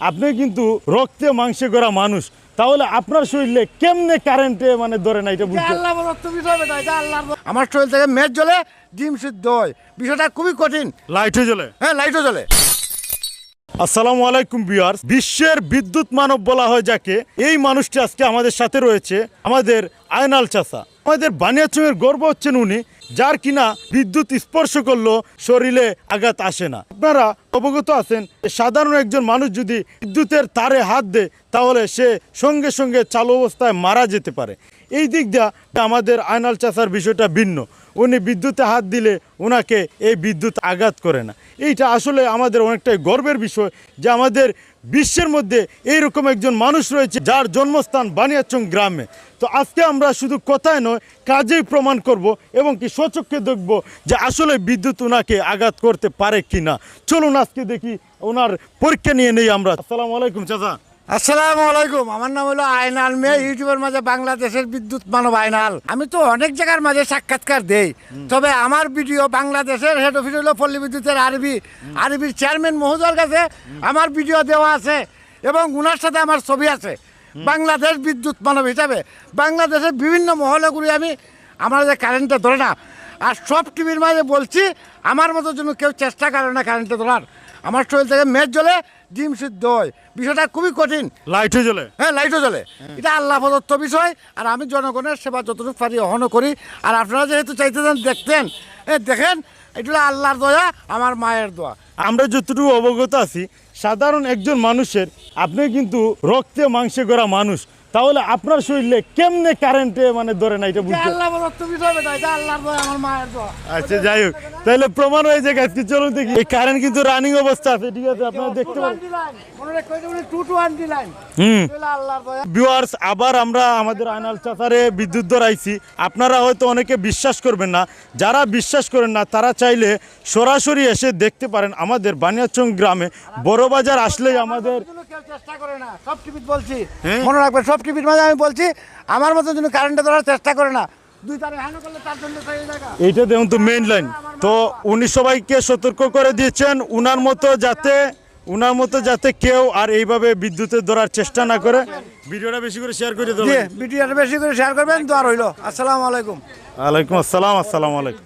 আপনি কিন্তু রক্তে মাংসে গড়া মানুষ, তাহলে আপনার শরীরে কেমনে কারেন্টে মানে ধরে না এটা বুঝতে? আমার শরীর থেকে মেঘ জ্বলে, ডিম সিদ্ধ হয়, বিষয়টা খুবই কঠিন। লাইটে জ্বলে? হ্যাঁ, লাইটও জ্বলে। আসসালামু আলাইকুম ভিউয়ার্স। বিশ্বের বিদ্যুৎ মানব বলা হয় যাকে, এই মানুষটি আজকে আমাদের সাথে রয়েছে, আমাদের আয়নাল চাচা। আমাদের বানিয়াচংয়ের গর্ব হচ্ছেন উনি, যার কিনা বিদ্যুৎ স্পর্শ করলেও শরীরে আঘাত আসে না। আপনারা অবগত আছেন, সাধারণ একজন মানুষ যদি বিদ্যুতের তারে হাত দেয় তাহলে সে সঙ্গে সঙ্গে চালু অবস্থায় মারা যেতে পারে। এই দিক দিয়ে আমাদের আয়নাল চাচার বিষয়টা ভিন্ন। উনি বিদ্যুতে হাত দিলে ওনাকে এই বিদ্যুৎ আঘাত করে না। এইটা আসলে আমাদের অনেকটাই গর্বের বিষয় যে আমাদের বিশ্বের মধ্যে এইরকম একজন মানুষ রয়েছে যার জন্মস্থান বানিয়াচং গ্রামে। তো আজকে আমরা শুধু কথায় নয়, কাজেই প্রমাণ করব এবং কি স্বচক্ষে দেখব যে আসলে বিদ্যুৎ ওনাকে আঘাত করতে পারে কি না। চলুন আজকে দেখি, ওনার পরীক্ষা নিয়ে নেই আমরা। আসসালামু আলাইকুম চাচা। আসসালামু আলাইকুম। আমার নাম হলো আয়নাল মিয়া, ইউটিউবের মাঝে বাংলাদেশের বিদ্যুৎ মানব আয়নাল। আমি তো অনেক জায়গার মাঝে সাক্ষাৎকার দেই, তবে আমার ভিডিও বাংলাদেশের হেড অফিস হলো পল্লী বিদ্যুতের আরবির চেয়ারম্যান মহোদয়ের কাছে আমার ভিডিও দেওয়া আছে এবং ওনার সাথে আমার ছবি আছে। বাংলাদেশ বিদ্যুৎ মানব হিসাবে বাংলাদেশের বিভিন্ন মহলে ঘুরে আমি আমার যে কারেন্টটা ধরে না, আর সব টিভির মাঝে বলছি আমার মতো জন্য কেউ চেষ্টা করে না কারেন্টে ধরার। আমার শরীর থেকে মেঘ জ্বলে, ডিম সিদ্ধ হয়, বিষয়টা খুবই কঠিন। লাইটে জ্বলে? হ্যাঁ, লাইটও জ্বলে। এটা আল্লাহ প্রদত্ত বিষয়, আর আমি জনগণের সেবা যতটুকু পারি অহনও করি। আর আপনারা যেহেতু চাইতেছেন দেখতেন, দেখেন, এটা আল্লাহর দয়া, আমার মায়ের দোয়া। আমরা যতটুকু অবগত আছি, সাধারণ একজন মানুষের, আপনি কিন্তু রক্তে মাংসে গড়া মানুষ, তাহলে আপনার শরীরে কেমনে কারেন্টে মানে ধরে না এটা বুঝতে? আল্লাহ প্রদত্ত বিষয় বেটা, এটা আল্লাহর দয়া, আমার মায়ের দোয়া। আচ্ছা, যাই হোক, তাহলে প্রমাণ হয়ে যায় আজকে। চলুন দেখি। এই কারেন্ট কিন্তু রানিং অবস্থা আছে, ঠিক আছে, আপনারা দেখতে পারেন। ভিউয়ার্স, আবার আমরা আমাদের আয়নাল চাচারে বিদ্যুৎ ধরাইছি। আপনারা হয়তো অনেকে বিশ্বাস করবেন না, যারা বিশ্বাস করেন না তারা চাইলে সরাসরি এসে দেখতে পারেন। আমাদের বানিয়াচং গ্রামে বড় বাজার আসলেই আমাদের চেষ্টা করে না, সব টিভিতে বলছি, মনে রাখবেন, সব টিভির মাঝে আমি বলছি আমার মতো জন্য কারেন্টে ধরার চেষ্টা করে না। এইটা দেখুন তো মেইন লাইন। তো উনি সবাইকে সতর্ক করে দিয়েছেন উনার মতো যাতে কেউ আর এইভাবে বিদ্যুতের ধরার চেষ্টা না করে। ভিডিওটা বেশি করে শেয়ার করে দেবেন। ভিডিওটা বেশি করে শেয়ার করবেন, দোয়া রইল। আসসালামু আলাইকুম। ওয়ালাইকুম আসসালাম। আসসালামু আলাইকুম।